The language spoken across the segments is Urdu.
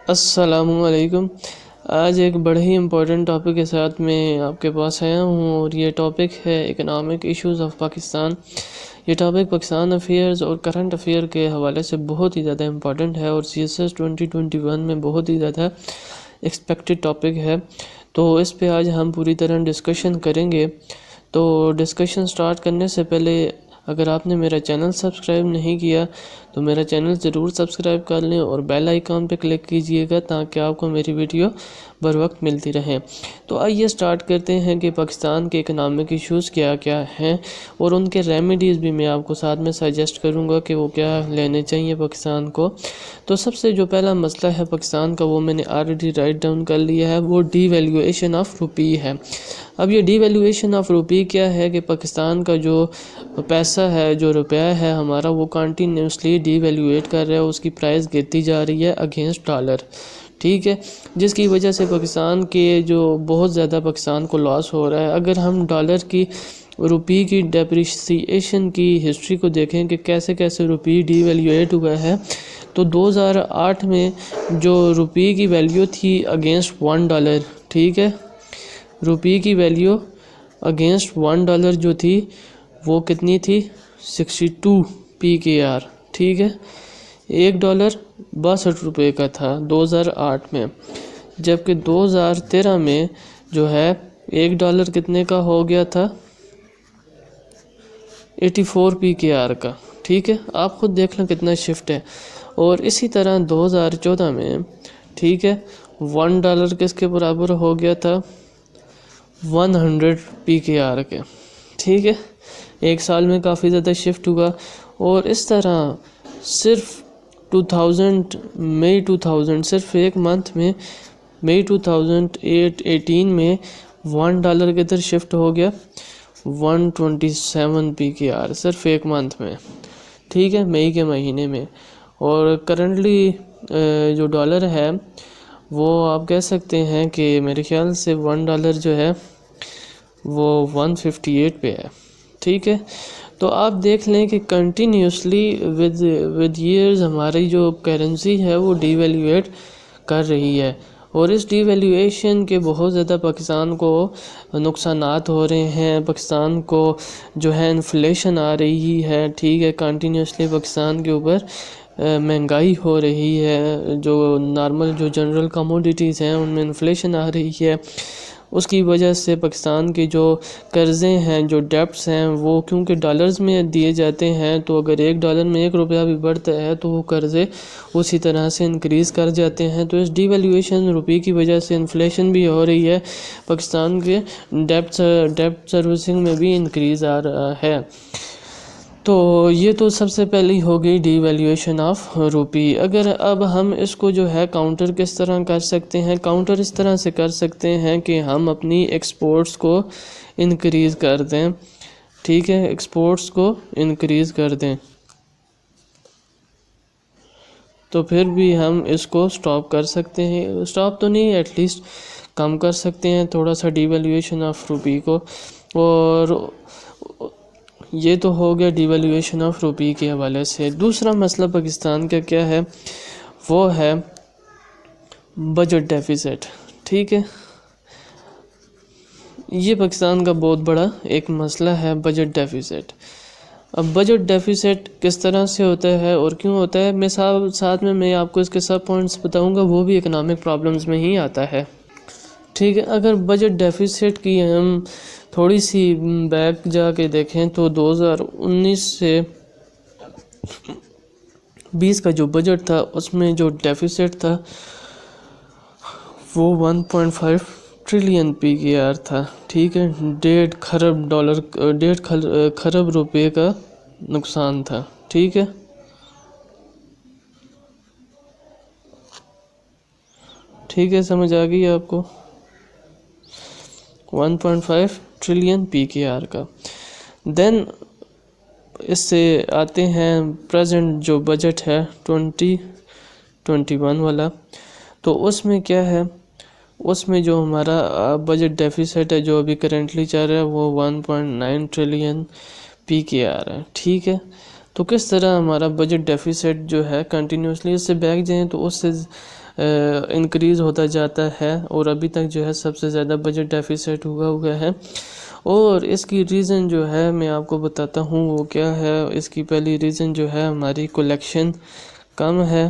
السلام علیکم۔ آج ایک بڑے ہی امپورٹنٹ ٹاپک کے ساتھ میں آپ کے پاس آیا ہوں، اور یہ ٹاپک ہے اکنامک ایشوز آف پاکستان۔ یہ ٹاپک پاکستان افیئرز اور کرنٹ افیئر کے حوالے سے بہت ہی زیادہ امپورٹنٹ ہے، اور CSS 2021 میں بہت ہی زیادہ ایکسپیکٹڈ ٹاپک ہے، تو اس پہ آج ہم پوری طرح ڈسکشن کریں گے۔ تو ڈسکشن سٹارٹ کرنے سے پہلے اگر آپ نے میرا چینل سبسکرائب نہیں کیا تو میرا چینل ضرور سبسکرائب کر لیں اور بیل آئیکن پہ کلک کیجئے گا تاکہ آپ کو میری ویڈیو بر وقت ملتی رہے۔ تو آئیے سٹارٹ کرتے ہیں کہ پاکستان کے اکنامک ایشوز کیا کیا ہیں، اور ان کے ریمیڈیز بھی میں آپ کو ساتھ میں سجیسٹ کروں گا کہ وہ کیا لینے چاہیے پاکستان کو۔ تو سب سے جو پہلا مسئلہ ہے پاکستان کا، وہ میں نے آلریڈی رائٹ ڈاؤن کر لیا ہے، وہ ڈی ویلیویشن آف روپی ہے۔ اب یہ ڈی ویلیویشن آف روپی کیا ہے کہ پاکستان کا جو پیسہ ہے، جو روپیہ ہے ہمارا، وہ کنٹینیوسلی ڈی ویلیویٹ کر رہا ہے، اس کی پرائز گرتی جا رہی ہے اگینسٹ ڈالر، ٹھیک ہے، جس کی وجہ سے پاکستان کے جو بہت زیادہ پاکستان کو لاس ہو رہا ہے۔ اگر ہم ڈالر کی روپی کی ڈیپریسیشن کی ہسٹری کو دیکھیں کہ کیسے کیسے روپی ڈی ویلیویٹ ہوا ہے، تو 2008 میں جو روپی کی ویلیو تھی اگینسٹ $1، ٹھیک ہے، روپی کی ویلیو اگینسٹ $1 جو تھی وہ کتنی تھی؟ 62 PKR، ٹھیک ہے، $1 62 کا تھا 2008 میں، جبکہ 2013 میں جو ہے $1 کتنے کا ہو گیا تھا؟ 84 PKR کا، ٹھیک ہے، آپ خود دیکھ لیں کتنا شفٹ ہے۔ اور اسی طرح 2014 میں، ٹھیک ہے، $1 کس کے برابر ہو گیا تھا؟ 100 PKR کے، ٹھیک ہے، ایک سال میں کافی زیادہ شفٹ ہوا۔ اور اس طرح صرف 2000 صرف ایک منتھ میں، مئی 2018 میں $1 کے ادھر شفٹ ہو گیا 127 PKR، صرف ایک منتھ میں، ٹھیک ہے، مئی کے مہینے میں۔ اور کرنٹلی جو ڈالر ہے وہ آپ کہہ سکتے ہیں کہ میرے خیال سے $1 جو ہے وہ 158 پہ ہے، ٹھیک ہے۔ تو آپ دیکھ لیں کہ کنٹینیوسلی ود ایئرز ہماری جو کرنسی ہے وہ ڈی ویلیویٹ کر رہی ہے، اور اس ڈی ویلیویشن کے بہت زیادہ پاکستان کو نقصانات ہو رہے ہیں۔ پاکستان کو جو ہے انفلیشن آ رہی ہے، ٹھیک ہے، کنٹینیوسلی پاکستان کے اوپر مہنگائی ہو رہی ہے، جو نارمل جو جنرل کموڈیٹیز ہیں ان میں انفلیشن آ رہی ہے۔ اس کی وجہ سے پاکستان کے جو قرضے ہیں، جو ڈیپٹس ہیں، وہ کیونکہ ڈالرز میں دیے جاتے ہیں، تو اگر $1 میں $1 بھی بڑھتا ہے تو وہ قرضے اسی طرح سے انکریز کر جاتے ہیں۔ تو اس ڈی ویلیویشن روپی کی وجہ سے انفلیشن بھی ہو رہی ہے، پاکستان کے ڈیپٹ سروسنگ میں بھی انکریز آ رہا ہے۔ تو یہ تو سب سے پہلی ہو گئی ڈی ویلیویشن آف روپی۔ اگر اب ہم اس کو جو ہے کاؤنٹر کس طرح کر سکتے ہیں؟ کاؤنٹر اس طرح سے کر سکتے ہیں کہ ہم اپنی ایکسپورٹس کو انکریز کر دیں، ٹھیک ہے، ایکسپورٹس کو انکریز کر دیں، تو پھر بھی ہم اس کو سٹاپ کر سکتے ہیں، سٹاپ تو نہیں، ایٹ لیسٹ کم کر سکتے ہیں تھوڑا سا ڈی ویلیویشن آف روپی کو۔ اور یہ تو ہو گیا ڈی ویلیویشن آف روپی کے حوالے سے۔ دوسرا مسئلہ پاکستان کا کیا ہے؟ وہ ہے بجٹ ڈیفیسٹ، ٹھیک ہے، یہ پاکستان کا بہت بڑا ایک مسئلہ ہے، بجٹ ڈیفیسٹ۔ اب بجٹ ڈیفیسٹ کس طرح سے ہوتا ہے اور کیوں ہوتا ہے، میں ساتھ میں آپ کو اس کے سب پوائنٹس بتاؤں گا، وہ بھی اکنامک پرابلمز میں ہی آتا ہے، ٹھیک ہے۔ اگر بجٹ ڈیفیسٹ کی ہم تھوڑی سی بیک جا کے دیکھیں تو 2019 سے 20 کا جو بجٹ تھا اس میں جو ڈیفیسٹ تھا وہ 1.5 ٹریلین PKR تھا، ٹھیک ہے، $1.5 خرب روپے کا نقصان تھا، ٹھیک ہے، ٹھیک ہے، سمجھ آ گئی آپ کو؟ 1.5 ٹریلین PKR کا۔ دین اس سے آتے ہیں پریزنٹ جو بجٹ ہے 2021 والا، تو اس میں کیا ہے، اس میں جو ہمارا بجٹ ڈیفیسٹ ہے جو ابھی کرنٹلی چل رہا ہے وہ 1.9 ٹریلین PKR ہے، ٹھیک ہے۔ تو کس طرح ہمارا بجٹ ڈیفیسٹ جو ہے کنٹینیوسلی، اس سے بیک جائیں تو اس سے انکریز ہوتا جاتا ہے اور ابھی تک جو ہے سب سے زیادہ بجٹ ڈیفیسٹ ہوا ہے. اور اس کی ریزن جو ہے میں آپ کو بتاتا ہوں وہ کیا ہے. اس کی پہلی ریزن جو ہے ہماری کلیکشن کم ہے.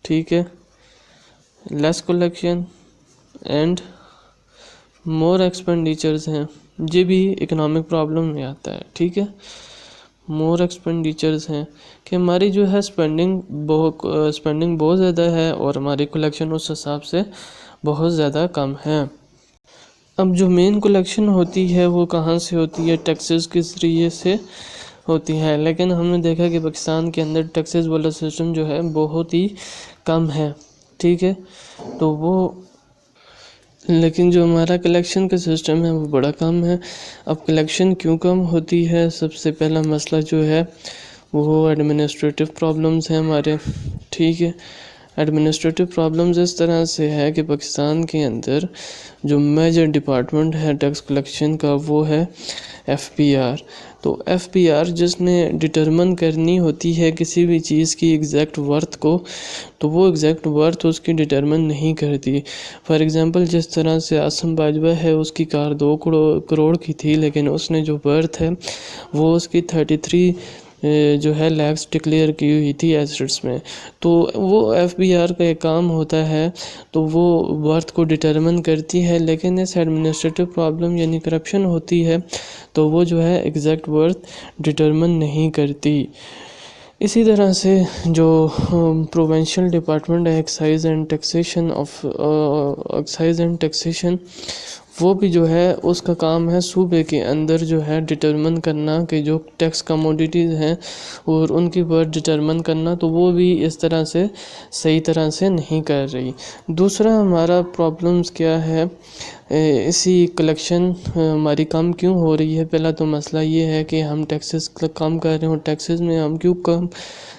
ٹھیک ہے، لیس کلیکشن اینڈ مور ایکسپینڈیچرز ہیں. یہ بھی اکنامک پرابلم میں آتا ہے. ٹھیک ہے، مور ایکسپینڈیچرز ہیں کہ ہماری جو ہے اسپینڈنگ بہت زیادہ ہے اور ہماری کلیکشن اس حساب سے بہت زیادہ کم ہے. اب جو مین کلیکشن ہوتی ہے وہ کہاں سے ہوتی ہے؟ ٹیکسز کے ذریعے سے ہوتی ہے. لیکن ہم نے دیکھا کہ پاکستان کے اندر ٹیکسز والا سسٹم جو ہے بہت ہی کم ہے. ٹھیک ہے، تو وہ لیکن جو ہمارا کلیکشن کا سسٹم ہے وہ بڑا کم ہے. اب کلیکشن کیوں کم ہوتی ہے؟ سب سے پہلا مسئلہ جو ہے وہ ایڈمنسٹریٹو پرابلمز ہیں ہمارے. ٹھیک ہے، ایڈمنسٹریٹو پرابلمز اس طرح سے ہے کہ پاکستان کے اندر جو میجر ڈپارٹمنٹ ہے ٹیکس کلیکشن کا وہ ہے FPR. تو FPR جس نے ڈٹرمن کرنی ہوتی ہے کسی بھی چیز کی ایگزیکٹ ورتھ کو، تو وہ ایگزیکٹ ورتھ اس کی ڈٹرمن نہیں کرتی. فار ایگزامپل جس طرح سے عاصم باجوہ ہے، اس کی کار 2 کروڑ کی تھی لیکن اس نے جو ورتھ ہے وہ اس کی 33 جو ہے لیکس ڈکلیئر کی ہوئی تھی ایسٹس میں. تو وہ FPR کا ایک کام ہوتا ہے، تو وہ ورتھ کو ڈٹرمن کرتی ہے. لیکن اس ایڈمنسٹریٹو پرابلم یعنی کرپشن ہوتی ہے تو وہ جو ہے ایگزیکٹ ورتھ ڈٹرمن نہیں کرتی. اسی طرح سے جو پروونشل ڈپارٹمنٹ ہے ایکسائز اینڈ ٹیکسیشن، وہ بھی جو ہے اس کا کام ہے صوبے کے اندر جو ہے ڈٹرمن کرنا کہ جو ٹیکس کموڈیٹیز ہیں اور ان کی ورتھ ڈٹرمن کرنا، تو وہ بھی اس طرح سے صحیح طرح سے نہیں کر رہی. دوسرا ہمارا پرابلمز کیا ہے؟ اسی کلیکشن ہماری کم کیوں ہو رہی ہے؟ پہلا تو مسئلہ یہ ہے کہ ہم ٹیکسز کم کر رہے ہیں. اور ٹیکسز میں ہم کیوں کم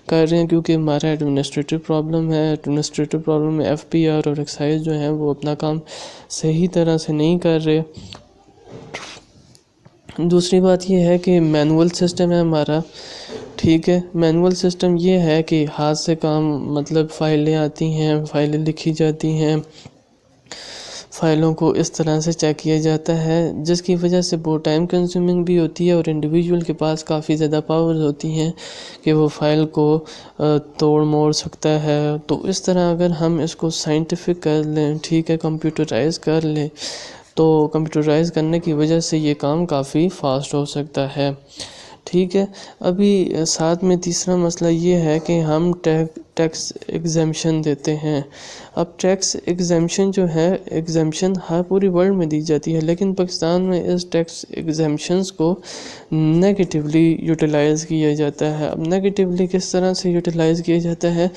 کر رہے ہیں؟ کیونکہ ہمارا ایڈمنسٹریٹو پرابلم ہے. ایڈمنسٹریٹو پرابلم میں FPR اور ایکسائز جو ہیں وہ اپنا کام صحیح طرح سے نہیں کر رہے. دوسری بات یہ ہے کہ مینول سسٹم ہے ہمارا. ٹھیک ہے، مینول سسٹم یہ ہے کہ ہاتھ سے کام، مطلب فائلیں آتی ہیں، فائلیں لکھی جاتی ہیں، فائلوں کو اس طرح سے چیک کیا جاتا ہے جس کی وجہ سے بہت ٹائم کنزیومنگ بھی ہوتی ہے اور انڈیویجول کے پاس کافی زیادہ پاورز ہوتی ہیں کہ وہ فائل کو توڑ موڑ سکتا ہے. تو اس طرح اگر ہم اس کو سائنٹیفک کر لیں، ٹھیک ہے، کمپیوٹرائز کر لیں، تو کمپیوٹرائز کرنے کی وجہ سے یہ کام کافی فاسٹ ہو سکتا ہے. ٹھیک ہے، ابھی ساتھ میں تیسرا مسئلہ یہ ہے کہ ہم ٹیکس ایگزیمشن دیتے ہیں. اب ٹیکس ایگزیمشن جو ہے، ایگزیمشن ہر پوری ورلڈ میں دی جاتی ہے لیکن پاکستان میں اس ٹیکس ایگزیمشنز کو نیگیٹیولی یوٹیلائز کیا جاتا ہے. اب نیگیٹیولی کس طرح سے یوٹیلائز کیا جاتا ہے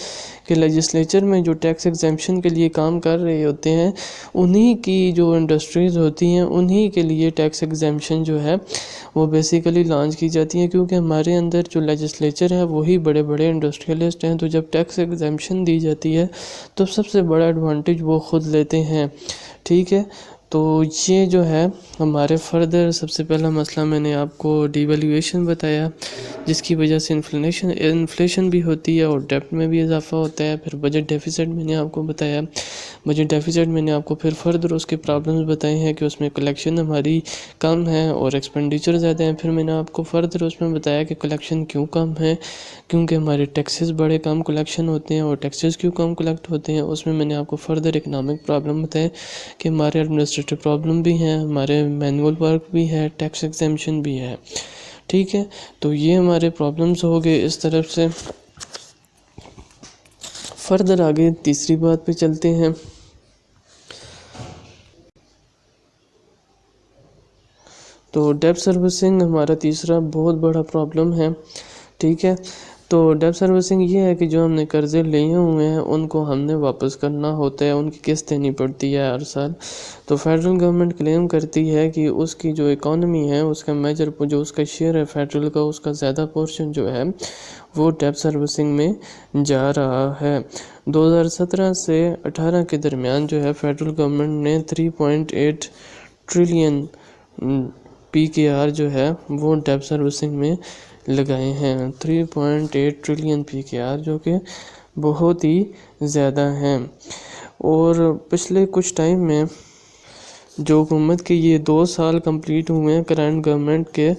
کہ لیجسلیچر میں جو ٹیکس ایگزیمشن کے لیے کام کر رہے ہوتے ہیں، انہی کی جو انڈسٹریز ہوتی ہیں انہی کے لیے ٹیکس ایگزیمشن جو ہے وہ بیسیکلی لانچ کی جاتی ہیں. کیونکہ ہمارے اندر جو لیجسلیچر ہے وہی بڑے بڑے انڈسٹریلسٹ ہیں. تو جب ٹیکس ایگزیمشن دی جاتی ہے تو سب سے بڑا ایڈوانٹیج وہ خود لیتے ہیں. ٹھیک ہے، تو یہ جو ہے ہمارے فردر سب سے پہلا مسئلہ میں نے آپ کو ڈی ویلیویشن بتایا جس کی وجہ سے انفلیشن بھی ہوتی ہے اور ڈیپٹ میں بھی اضافہ ہوتا ہے. پھر بجٹ ڈیفیسٹ میں نے آپ کو بتایا. بجٹ ڈیفیسٹ میں نے آپ کو پھر فردر اس کے پرابلمز بتائے ہیں کہ اس میں کلیکشن ہماری کم ہے اور ایکسپینڈیچر زیادہ ہیں. پھر میں نے آپ کو فردر اس میں بتایا کہ کلیکشن کیوں کم ہے، کیونکہ ہمارے ٹیکسز بڑے کم کلیکشن ہوتے ہیں. اور ٹیکسز کیوں کم کلیکٹ ہوتے ہیں اس میں نے آپ کو فردر اکنامک پرابلم بتائے کہ ہمارے ایڈمنسٹریٹو پرابلم بھی ہیں، ہمارے مینول ورک بھی ہے، ٹیکس ایگزیمشن بھی ہے. ٹھیک ہے، تو یہ ہمارے پرابلمز ہو گئے اس طرف سے. فردر آگے تیسری بات پہ چلتے ہیں. تو ڈیپ سروسنگ ہمارا تیسرا بہت بڑا پرابلم ہے. ٹھیک ہے، تو ڈیپ سروسنگ یہ ہے کہ جو ہم نے قرضے لیے ہوئے ہیں ان کو ہم نے واپس کرنا ہوتا ہے، ان کی قسط دینی پڑتی ہے ہر سال. تو فیڈرل گورنمنٹ کلیم کرتی ہے کہ اس کی جو اکانومی ہے اس کا میجر جو اس کا شیئر ہے فیڈرل کا، اس کا زیادہ پورشن جو ہے وہ ڈیپ سروسنگ میں جا رہا ہے. 2017 سے 18 کے درمیان جو ہے فیڈرل گورنمنٹ نے 3.8 ٹریلین PKR جو ہے وہ ڈیپ سروسنگ میں لگائے ہیں. 3.8 ٹریلین PKR جو کہ بہت ہی زیادہ ہیں۔ اور پچھلے کچھ ٹائم میں جو حکومت کے یہ 2 سال کمپلیٹ ہوئے ہیں کرنٹ گورنمنٹ کے،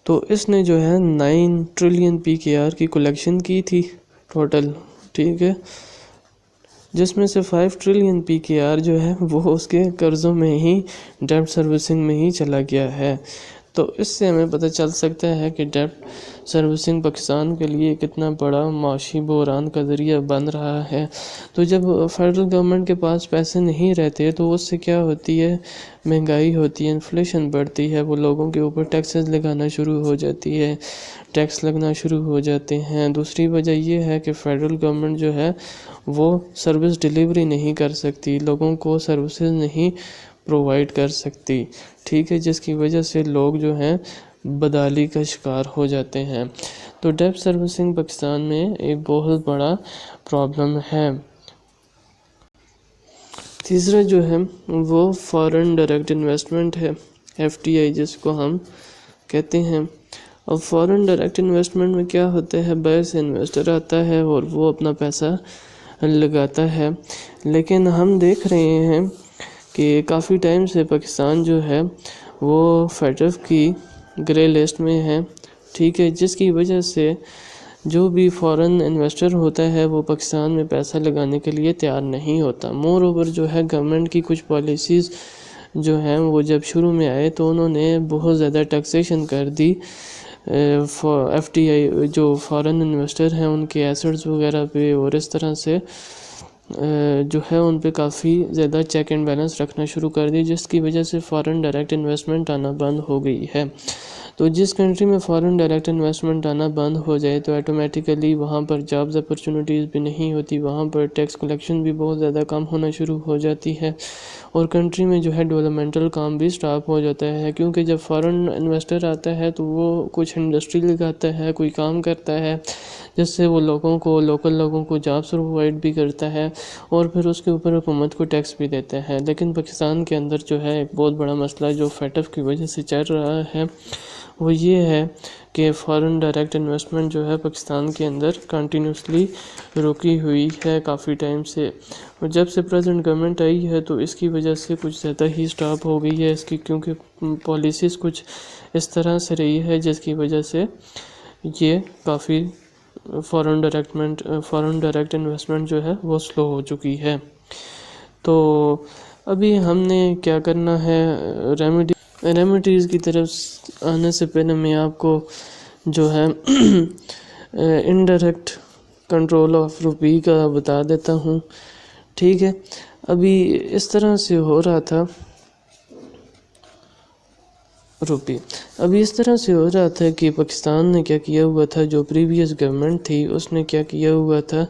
تو اس نے جو ہے 9 ٹریلین PKR کی کلیکشن کی تھی ٹوٹل، ٹھیک ہے، جس میں سے 5 ٹریلین PKR جو ہے وہ اس کے قرضوں میں ہی، ڈیٹ سروسنگ میں ہی چلا گیا ہے۔ تو اس سے ہمیں پتہ چل سکتا ہے کہ ڈیٹ سروسنگ پاکستان کے لیے کتنا بڑا معاشی بحران کا ذریعہ بن رہا ہے۔ تو جب فیڈرل گورنمنٹ کے پاس پیسے نہیں رہتے تو اس سے کیا ہوتی ہے، مہنگائی ہوتی ہے، انفلیشن بڑھتی ہے، وہ لوگوں کے اوپر ٹیکسز لگانا شروع ہو جاتی ہے، ٹیکس لگنا شروع ہو جاتے ہیں۔ دوسری وجہ یہ ہے کہ فیڈرل گورنمنٹ جو ہے وہ سروس ڈیلیوری نہیں کر سکتی، لوگوں کو سروسز نہیں پرووائڈ کر سکتی، ٹھیک ہے، جس کی وجہ سے لوگ جو ہیں بدحالی کا شکار ہو جاتے ہیں۔ تو ڈیٹ سروسنگ پاکستان میں ایک بہت بڑا پرابلم ہے۔ تیسرا جو ہے وہ فارن ڈائریکٹ انویسٹمنٹ ہے، FDI جس کو ہم کہتے ہیں۔ اب فارن ڈائریکٹ انویسٹمنٹ میں کیا ہوتا ہے، باہر سے انویسٹر آتا ہے اور وہ اپنا پیسہ لگاتا ہے، لیکن ہم دیکھ رہے ہیں کہ کافی ٹائم سے پاکستان جو ہے وہ FATF کی گرے لسٹ میں ہے، ٹھیک ہے، جس کی وجہ سے جو بھی فورن انویسٹر ہوتا ہے وہ پاکستان میں پیسہ لگانے کے لیے تیار نہیں ہوتا۔ مور اوور جو ہے گورنمنٹ کی کچھ پالیسیز جو ہیں وہ جب شروع میں آئے تو انہوں نے بہت زیادہ ٹیکسیشن کر دی FDI جو فارن انویسٹر ہیں ان کے ایسٹس وغیرہ پہ، اور اس طرح سے جو ہے ان پہ کافی زیادہ چیک اینڈ بیلنس رکھنا شروع کر دی، جس کی وجہ سے فارن ڈائریکٹ انویسٹمنٹ آنا بند ہو گئی ہے۔ تو جس کنٹری میں فارن ڈائریکٹ انویسٹمنٹ آنا بند ہو جائے تو آٹومیٹیکلی وہاں پر جابز اپرچونیٹیز بھی نہیں ہوتی، وہاں پر ٹیکس کلیکشن بھی بہت زیادہ کم ہونا شروع ہو جاتی ہے، اور کنٹری میں جو ہے ڈیولپمنٹل کام بھی سٹاپ ہو جاتا ہے، کیونکہ جب فارن انویسٹر آتا ہے تو وہ کچھ انڈسٹری لگاتا ہے، کوئی کام کرتا ہے، جس سے وہ لوکل لوگوں کو جابس پرووائڈ بھی کرتا ہے، اور پھر اس کے اوپر حکومت کو ٹیکس بھی دیتا ہے۔ لیکن پاکستان کے اندر جو ہے ایک بہت بڑا مسئلہ جو FATF کی وجہ سے چل رہا ہے وہ یہ ہے کہ فارن ڈائریکٹ انویسٹمنٹ جو ہے پاکستان کے اندر کنٹینیوسلی رکی ہوئی ہے کافی ٹائم سے، اور جب سے پریزنٹ گورنمنٹ آئی ہے تو اس کی وجہ سے کچھ زیادہ ہی سٹاپ ہو گئی ہے اس کی، کیونکہ پالیسیز کچھ اس طرح سے رہی ہے جس کی وجہ سے یہ کافی فارن ڈائریکٹ انویسٹمنٹ جو ہے وہ سلو ہو چکی ہے۔ تو ابھی ہم نے کیا کرنا ہے، ریمیڈیز کی طرف آنے سے پہلے میں آپ کو جو ہے انڈائریکٹ کنٹرول آف روپی کا بتا دیتا ہوں، ٹھیک ہے۔ ابھی اس طرح سے ہو رہا تھا کہ پاکستان نے کیا کیا ہوا تھا، جو پریویس گورنمنٹ تھی اس نے کیا کیا ہوا تھا،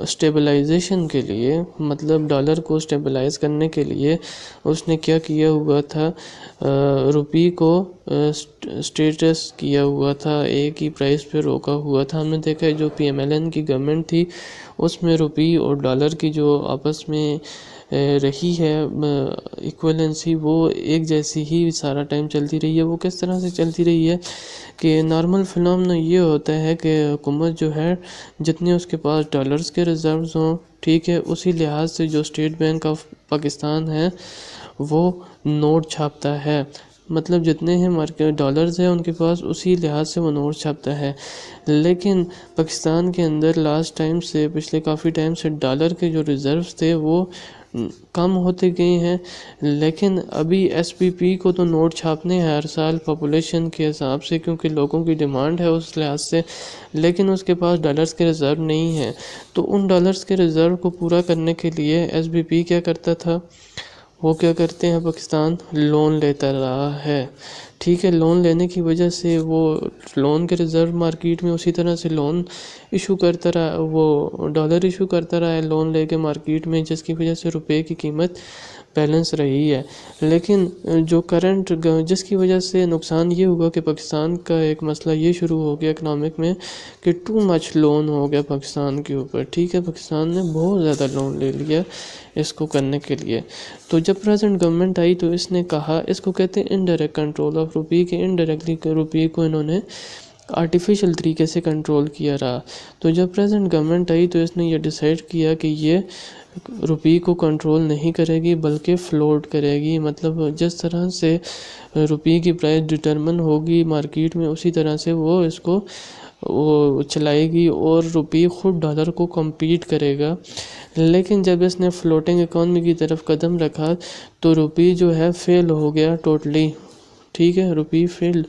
اسٹیبلائزیشن کے لیے، مطلب ڈالر کو اسٹیبلائز کرنے کے لیے اس نے کیا کیا ہوا تھا، روپی کو اسٹیٹس کیا ہوا تھا، ایک ہی پرائس پہ روکا ہوا تھا۔ ہم نے دیکھا ہے جو PMLN کی گورنمنٹ تھی اس میں روپی اور ڈالر کی جو آپس میں رہی ہے ایکویلنسی، وہ ایک جیسی ہی سارا ٹائم چلتی رہی ہے۔ وہ کس طرح سے چلتی رہی ہے کہ نارمل فنامنا یہ ہوتا ہے کہ حکومت جو ہے جتنے اس کے پاس ڈالرز کے ریزروز ہوں، ٹھیک ہے، اسی لحاظ سے جو اسٹیٹ بینک آف پاکستان ہے وہ نوٹ چھاپتا ہے، مطلب جتنے ہیں مارکیٹ ڈالرز ہیں ان کے پاس اسی لحاظ سے وہ نوٹ چھاپتا ہے۔ لیکن پاکستان کے اندر لاسٹ ٹائم سے، پچھلے کافی ٹائم سے ڈالر کے جو ریزروز تھے وہ کم ہوتے گئے ہیں، لیکن ابھی SPP کو تو نوٹ چھاپنے ہیں ہر سال پاپولیشن کے حساب سے، کیونکہ لوگوں کی ڈیمانڈ ہے اس لحاظ سے، لیکن اس کے پاس ڈالرز کے ریزرو نہیں ہیں۔ تو ان ڈالرز کے ریزرو کو پورا کرنے کے لیے SBP کیا کرتا تھا، وہ کیا کرتے ہیں، پاکستان لون لیتا رہا ہے، ٹھیک ہے۔ لون لینے کی وجہ سے وہ لون کے ریزرو مارکیٹ میں اسی طرح سے لون ایشو کرتا رہا، وہ ڈالر ایشو کرتا رہا ہے لون لے کے مارکیٹ میں، جس کی وجہ سے روپے کی قیمت بیلنس رہی ہے۔ لیکن جو جس کی وجہ سے نقصان یہ ہوا کہ پاکستان کا ایک مسئلہ یہ شروع ہو گیا اکنامک میں کہ ٹو مچ لون ہو گیا پاکستان کے اوپر، ٹھیک ہے، پاکستان نے بہت زیادہ لون لے لیا اس کو کرنے کے لیے۔ تو جب پریزنٹ گورنمنٹ آئی تو اس نے کہا، اس کو کہتے ہیں انڈائریکٹ کنٹرول آف روپی، کہ انڈائریکٹلی روپی کو انہوں نے آرٹیفیشل طریقے سے کنٹرول کیا رہا. تو جب پریزنٹ گورنمنٹ آئی تو اس نے یہ ڈیسائیڈ کیا کہ یہ روپی کو کنٹرول نہیں کرے گی بلکہ فلوٹ کرے گی. مطلب جس طرح سے روپی کی پرائس ڈٹرمن ہوگی مارکیٹ میں اسی طرح سے وہ اس کو چلائے گی اور روپی خود ڈالر کو کمپیٹ کرے گا. لیکن جب اس نے فلوٹنگ اکانومی کی طرف قدم رکھا تو روپی جو ہے فیل ہو گیا ٹوٹلی. ٹھیک ہے، روپی فیل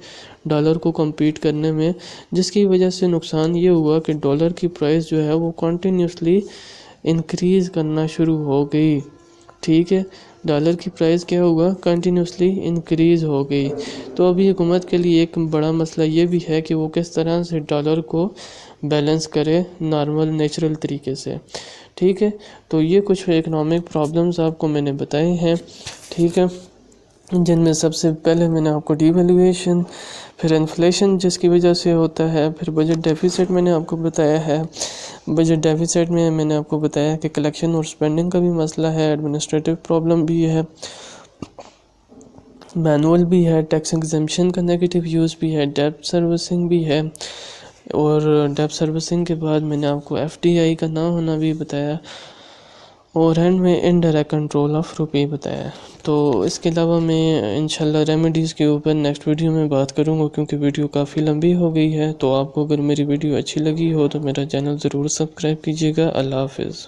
ڈالر کو کمپیٹ کرنے میں، جس کی وجہ سے نقصان یہ ہوا کہ ڈالر کی پرائس جو ہے وہ کنٹینیوسلی انکریز کرنا شروع ہو گئی. ٹھیک ہے، ڈالر کی پرائس کیا ہوگا، کنٹینیوسلی انکریز ہو گئی. تو ابھی حکومت کے لیے ایک بڑا مسئلہ یہ بھی ہے کہ وہ کس طرح سے ڈالر کو بیلنس کرے نارمل نیچرل طریقے سے. ٹھیک ہے، تو یہ کچھ اکنامک پرابلمز آپ کو میں نے بتائے ہیں. ٹھیک ہے، جن میں سب سے پہلے میں نے آپ کو ڈی ویلیویشن، پھر انفلیشن جس کی وجہ سے ہوتا ہے، پھر بجٹ ڈیفیسٹ میں نے آپ کو بتایا ہے. بجٹ ڈیفیسٹ میں نے آپ کو بتایا کہ کلیکشن اور سپینڈنگ کا بھی مسئلہ ہے، ایڈمنسٹریٹو پرابلم بھی ہے، مینول بھی ہے، ٹیکس ایگزمپشن کا نیگیٹو یوز بھی ہے، ڈیٹ سروسنگ بھی ہے. اور ڈیٹ سروسنگ کے بعد میں نے آپ کو ایف ڈی آئی کا نہ ہونا بھی بتایا، اور اینڈ میں انڈائریکٹ کنٹرول آف روپی بتایا. تو اس کے علاوہ میں انشاءاللہ ریمیڈیز کے اوپر نیکسٹ ویڈیو میں بات کروں گا، کیونکہ ویڈیو کافی لمبی ہو گئی ہے. تو آپ کو اگر میری ویڈیو اچھی لگی ہو تو میرا چینل ضرور سبسکرائب کیجیے گا. اللہ حافظ.